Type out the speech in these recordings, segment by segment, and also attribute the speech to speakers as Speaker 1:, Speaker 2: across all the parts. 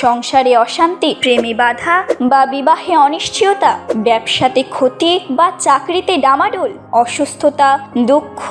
Speaker 1: সংসারে অশান্তি, প্রেমে বাধা বা বিবাহে অনিশ্চয়তা, ব্যবসাতে ক্ষতি বা চাকরিতে ডামাডোল, অসুস্থতা, দুঃখ,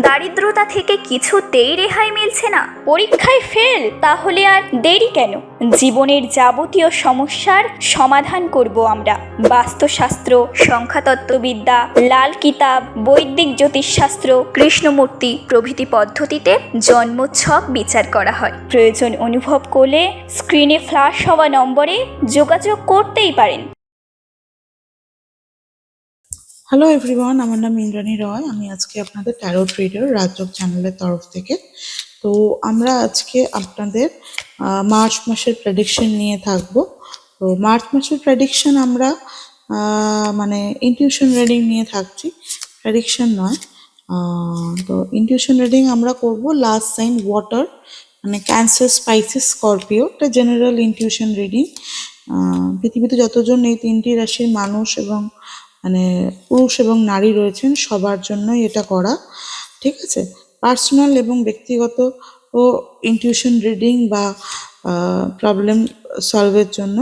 Speaker 1: দারিদ্রতা থেকে কিছুতেই রেহাই মিলছে না, পরীক্ষায় ফেল, তাহলে আর দেরি কেন? জীবনের যাবতীয় সমস্যার সমাধান করব আমরা। বাস্তুশাস্ত্র, সংখ্যাতত্ত্ববিদ্যা, লাল কিতাব, বৈদিক জ্যোতিষশাস্ত্র, কৃষ্ণমূর্তি প্রভৃতি পদ্ধতিতে জন্মছক বিচার করা হয়। প্রয়োজন অনুভব করলে স্ক্রিনে ফ্ল্যাশ হওয়া নম্বরে যোগাযোগ করতেই পারেন।
Speaker 2: হ্যালো এভরিওয়ান, আমার নাম ইন্দ্রাণী রয়। আমি আজকে আপনাদের ট্যারো ট্রেডার রাজযোগ চ্যানেলের তরফ থেকে। তো আমরা আজকে আপনাদের মার্চ মাসের প্রেডিকশন নিয়ে থাকবো। তো মার্চ মাসের প্রেডিকশন আমরা মানে ইনটিউশন রিডিং নিয়ে থাকছি, প্রেডিকশন নয়। তো ইনটিউশন রিডিং আমরা করব লাস্ট সাইন ওয়াটার, মানে ক্যান্সার, স্পাইসিস, স্করপিও। এটা জেনারেল ইনটিউশন রিডিং। পৃথিবীতে যতজন এই তিনটি রাশির মানুষ এবং মানে পুরুষ এবং নারী রয়েছেন সবার জন্যই এটা করা, ঠিক আছে? পার্সোনাল এবং ব্যক্তিগত ও ইনটিউশন রিডিং বা প্রবলেম সলভের জন্য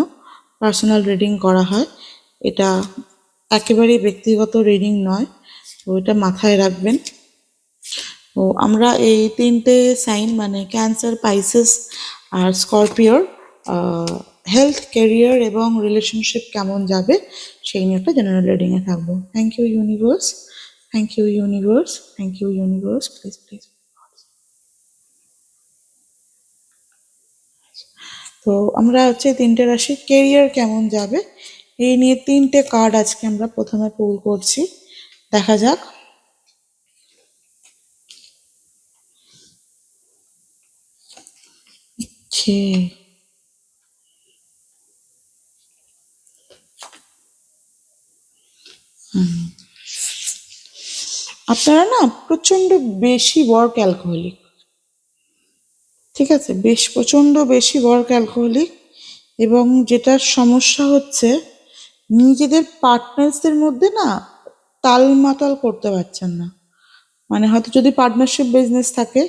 Speaker 2: পার্সোনাল রিডিং করা হয়। এটা একেবারেই ব্যক্তিগত রিডিং নয়, তো এটা মাথায় রাখবেন। তো আমরা এই তিনটে সাইন মানে ক্যান্সার, পাইসেস আর স্করপিওর হেলথ, ক্যারিয়ার এবং রিলেশনশিপ কেমন যাবে সেই নিয়ে একটা জেনারেল রিডিংয়ে থাকবো। Thank you universe, thank you universe, thank you universe, please please. তো আমরা হচ্ছে তিনটে রাশি কেরিয়ার কেমন যাবে এই নিয়ে তিনটে কার্ড আজকে আমরা প্রথমে পুল করছি, দেখা যাক। আপনারা না প্রচন্ড বেশি ওয়ার্ক অ্যালকোহলিক, ঠিক আছে? প্রচন্ড বেশি ওয়ার্ক অ্যালকোহলিক, এবং যেটা সমস্যা হচ্ছে নিজেদের পার্টনার্সদের মধ্যে না তাল মাতাল করতে পারছেন না। মানে হয়তো যদি পার্টনারশিপ বিজনেস থাকে,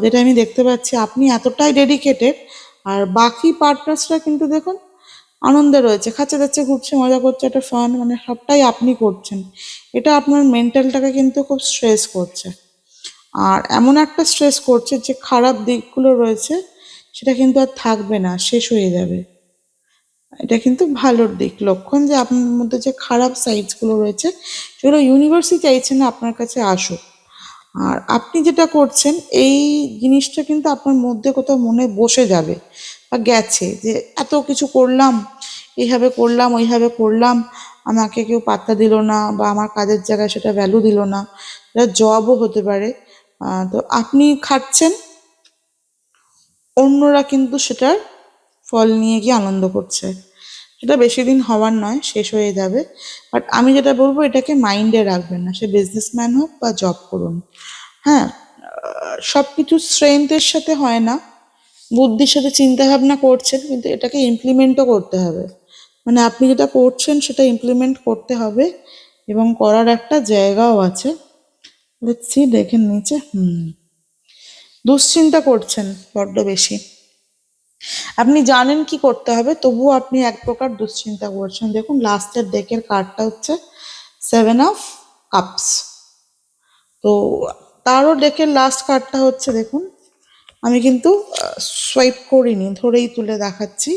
Speaker 2: যেটা আমি দেখতে পাচ্ছি আপনি এতটাই ডেডিকেটেড, আর বাকি পার্টনার্সরা কিন্তু দেখুন আনন্দে রয়েছে, খাচ্ছে যাচ্ছে, ঘুরছে, মজা করছে, একটা ফান, মানে সবটাই আপনি করছেন। এটা আপনার মেন্টালটাকে কিন্তু খুব স্ট্রেস করছে, আর এমন একটা স্ট্রেস করছে যে খারাপ দিকগুলো রয়েছে সেটা কিন্তু আর থাকবে না, শেষ হয়ে যাবে। এটা কিন্তু ভালোর দিক, লক্ষণ যে আপনার মধ্যে যে খারাপ সাইডসগুলো রয়েছে সেগুলো ইউনিভার্সই চাইছে না আপনার কাছে আসুক। আর আপনি যেটা করছেন এই জিনিসটা কিন্তু আপনার মধ্যে কোথাও মনে বসে যাবে বা গেছে, যে এত কিছু করলাম, এইভাবে করলাম, ওইভাবে করলাম, আমাকে কেউ পাত্তা দিল না, বা আমার কাজের জায়গায় সেটা ভ্যালু দিল না। এটা জবও হতে পারে। তো আপনি খাটছেন, অন্যরা কিন্তু সেটার ফল নিয়ে গিয়ে আনন্দ করছে। সেটা বেশি দিন হওয়ার নয়, শেষ হয়ে যাবে। বাট আমি যেটা বলবো এটাকে মাইন্ডে রাখবেন না, সে বিজনেসম্যান হোক বা জব করুন। হ্যাঁ, সব কিছু স্ট্রেংথের সাথে হয় না, বুদ্ধির সাথে চিন্তা ভাবনা করছেন, কিন্তু এটাকে ইমপ্লিমেন্টও করতে হবে। মানে আপনি যেটা করছেন সেটা ইমপ্লিমেন্ট করতে হবে, এবং করার একটা জায়গাও আছে। লেটস সি, দেখেন নিচে। দুশ্চিন্তা করছেন বড্ড বেশি, আপনি জানেন কি করতে হবে, তবুও আপনি এক প্রকার দুশ্চিন্তা করছেন। দেখুন লাস্টের ডেকের কার্ডটা হচ্ছে 7 of Cups। তো তারও ডেকের লাস্ট কার্ডটা হচ্ছে, দেখুন আমি কিন্তু সোয়াইপ করিনি, ধরেই তুলে দেখাচ্ছি।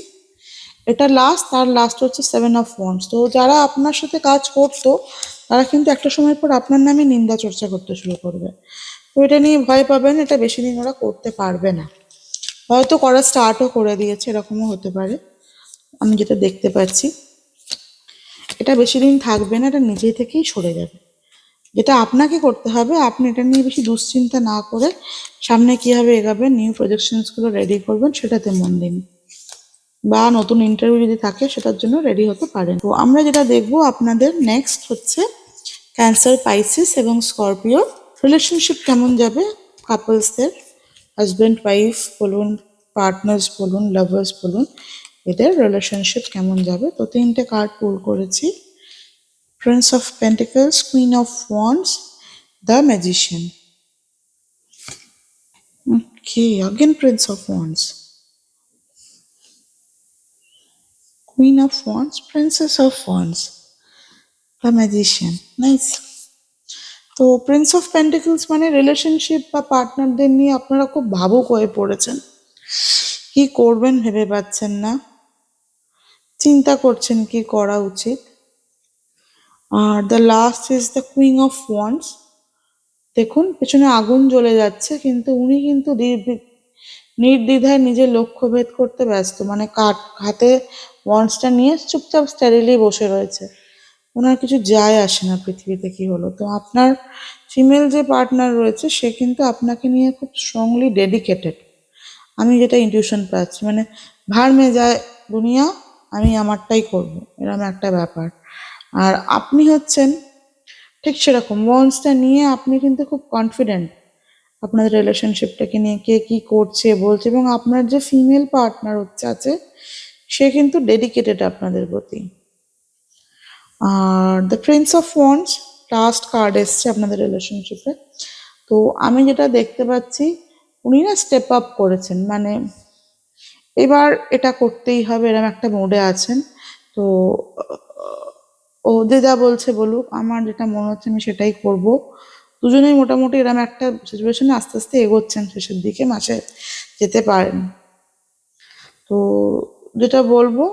Speaker 2: এটা লাস্ট, তার লাস্ট হচ্ছে 7 of Wands। তো যারা আপনার সাথে কাজ করতো তারা কিন্তু একটা সময় পর আপনার নামে নিন্দা চর্চা করতে শুরু করবে। তো এটা নিয়ে ভয় পাবেন, এটা বেশি দিন ওরা করতে পারবে না, হয়তো করা স্টার্টও করে দিয়েছে, এরকমও হতে পারে। আমি যেটা দেখতে পাচ্ছি এটা বেশি দিন থাকবে না, এটা নিজে থেকেই সরে যাবে। যেটা আপনাকে করতে হবে, আপনি এটা নিয়ে বেশি দুশ্চিন্তা না করে সামনে কিভাবে এগাবেন, নিউ প্রজেকশনসগুলো রেডি করবেন সেটাতে মন দিন, বা নতুন ইন্টারভিউ যদি থাকে সেটার জন্য রেডি হতে পারেন। তো আমরা যেটা দেখবো আপনাদের নেক্সট হচ্ছে ক্যান্সার, পাইসিস এবং স্করপিও রিলেশনশিপ কেমন যাবে কাপলসদের, হাজব্যান্ড ওয়াইফ বলুন, পার্টনার্স বলুন, লাভার্স বলুন, এদের রিলেশনশিপ কেমন যাবে। তো তিনটে কার্ড পুল করেছি, Prince of pentacles, queen of wands, the magician. Okay, again Prince of wands. Queen of Wands, Princess of Wands, the Magician. Nice. তো প্রিন্স অফ পেন্টিকলস মানে রিলেশনশিপ বা পার্টনারদের নিয়ে আপনারা খুব ভাবুক হয়ে পড়েছেন, কি করবেন ভেবে পাচ্ছেন না, চিন্তা করছেন কি করা উচিত। Are the last is the queen of wands. দেখুন পেছনে আগুন জ্বলে যাচ্ছে, কিন্তু উনি কিন্তু নির্দ্বিধায় নিজের লক্ষ্য ভেদ করতে ব্যস্ত, মানে হাতে ওয়ান্ডসটা নিয়ে চুপচাপ স্ট্যাডিলি বসে রয়েছে। ওনার কিছু যায় আসে না পৃথিবীতে কি হলো। তো আপনার ফিমেল যে পার্টনার রয়েছে সে কিন্তু আপনাকে নিয়ে খুব স্ট্রংলি ডেডিকেটেড, আমি যেটা ইনটিউশন পাচ্ছি, মানে ভাড় মে যায় দুনিয়া, আমি আমারটাই করব, এরকম একটা ব্যাপার। আর আপনি হচ্ছেন ঠিক সেরকম, ওয়ান্সটা নিয়ে আপনি কিন্তু খুব কনফিডেন্ট আপনাদের রিলেশনশিপটাকে নিয়ে, কে কি করছে বলছে, এবং আপনার যে ফিমেল পার্টনার আছে সে কিন্তু ডেডিকেটেড আপনাদের প্রতি। Are the Prince of wands last card এসছে আপনাদের রিলেশনশিপে। তো আমি যেটা দেখতে পাচ্ছি উনি না স্টেপ আপ করেছেন, মানে এবার এটা করতেই হবে এরকম একটা মোডে আছেন। তো ও যে যা বলছে বলুক, আমার যেটা মনে হচ্ছে আমি সেটাই করব। দুজনেই মোটামুটি এরকম একটা সিচুয়েশনে আস্তে আস্তে এগোচ্ছেন, শেষের দিকে মাসে যেতে পারেন। তো যেটা বলবো,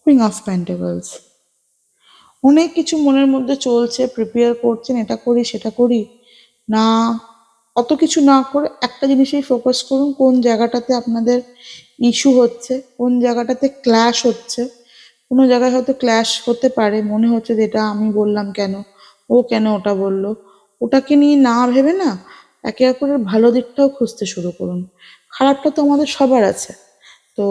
Speaker 2: কুইন অফ পেন্টিকলস, অনেক কিছু মনের মধ্যে চলছে, প্রিপেয়ার করছেন, এটা করি সেটা করি না, অত কিছু না করে একটা জিনিসেই ফোকাস করুন, কোন জায়গাটাতে আপনাদের ইস্যু হচ্ছে, কোন জায়গাটাতে ক্ল্যাশ হচ্ছে। কোনো জায়গায় হয়তো ক্ল্যাশ হতে পারে, মনে হচ্ছে যে এটা আমি বললাম কেন, ও কেন ওটা বললো, ওটাকে নিয়ে না ভেবে না একে অপরের ভালো দিকটাও খুঁজতে শুরু করুন। খারাপটা তো আমাদের সবার আছে, তো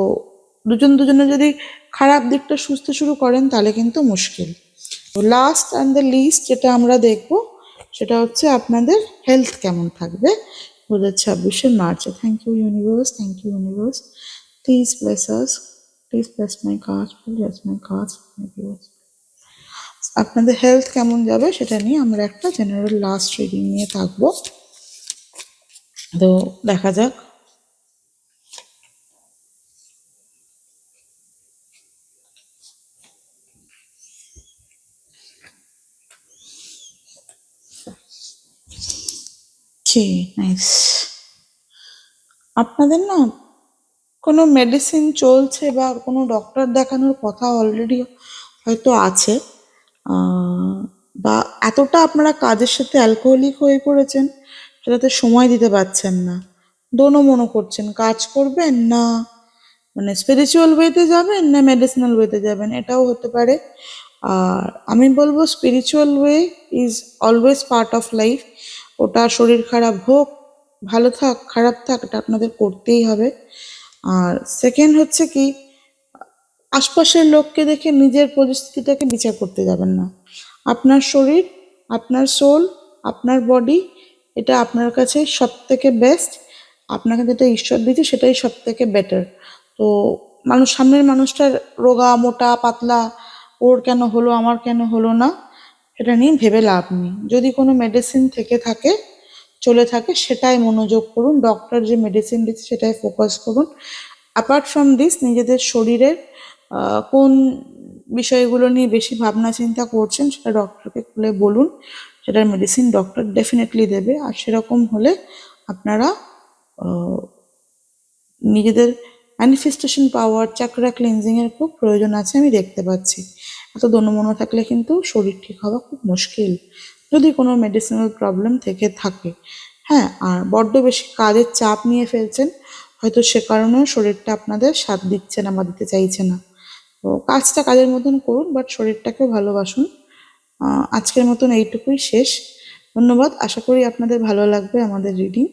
Speaker 2: দুজনে যদি খারাপ দিকটা খুঁজতে শুরু করেন তাহলে কিন্তু মুশকিল। তো লাস্ট অ্যান্ড দ্য লিস্ট যেটা আমরা দেখব সেটা হচ্ছে আপনাদের হেলথ কেমন থাকবে 2026 মার্চে। Thank you universe, thank you universe, please bless us, please bless my কাজ, প্লিজ ব্লেস মাই কাজ। আপনাদের হেলথ কেমন যাবে সেটা নিয়ে আমরা একটা জেনারেল লাস্ট রিডিং নিয়ে থাকবো। তো দেখা যাক। কে নাইস, আপনাদের না কোনো মেডিসিন চলছে বা কোনো ডক্টর দেখানোর কথা অলরেডি হয়তো আছে, বা এতটা আপনারা কাজের সাথে অ্যালকোহলিক হয়ে পড়েছেন সেটাতে সময় দিতে পারছেন না, দোনো মনো করছেন কাজ করবেন না, মানে স্পিরিচুয়াল ওয়েতে যাবেন না মেডিসিনাল ওয়েতে যাবেন, এটাও হতে পারে। আর আমি বলবো spiritual way is always part of life, ওটা শরীর খারাপ হোক, ভালো থাক, খারাপ থাক, এটা আপনাদের করতেই হবে। আর সেকেন্ড হচ্ছে কি, আশপাশের লোককে দেখে নিজের পরিস্থিতিটাকে বিচার করতে যাবেন না। আপনার শরীর, আপনার সোল, আপনার বডি, এটা আপনার কাছে সব থেকে বেস্ট, আপনাকে যেটা ঈশ্বর দিয়েছে সেটাই সব থেকে বেটার। তো সামনের মানুষটার রোগা মোটা পাতলা, ওর কেন হলো আমার কেন হলো না, এটা নিয়ে ভেবে লাভ নেই। যদি কোনো মেডিসিন থেকে থাকে, চলে থাকে, সেটাই মনোযোগ করুন, ডক্টর যে মেডিসিন দিচ্ছে সেটাই ফোকাস করুন। অ্যাপার্ট ফ্রম দিস, নিজেদের শরীরের কোন বিষয়গুলো নিয়ে বেশি ভাবনা চিন্তা করছেন সেটা ডক্টরকে খুলে বলুন, সেটার মেডিসিন ডক্টর ডেফিনেটলি দেবে। আর সেরকম হলে আপনারা নিজেদের ম্যানিফেস্টেশন পাওয়ার, চাকরা ক্লিনজিংয়ের খুব প্রয়োজন আছে আমি দেখতে পাচ্ছি। এত দনমনো থাকলে কিন্তু শরীর ঠিক হওয়া খুব মুশকিল, যদি কোনো মেডিসিনাল প্রবলেম থেকে থাকে। হ্যাঁ, আর বড্ড বেশি কাজের চাপ নিয়ে ফেলছেন, হয়তো সে কারণেও শরীরটা আপনাদের সাথ দিচ্ছে না বা দিতে চাইছে না। তো কাজটা কাজের মতন করুন, বাট শরীরটাকেও ভালোবাসুন। আজকের মতন এইটুকুই শেষ। ধন্যবাদ, আশা করি আপনাদের ভালো লাগবে আমাদের রিডিং।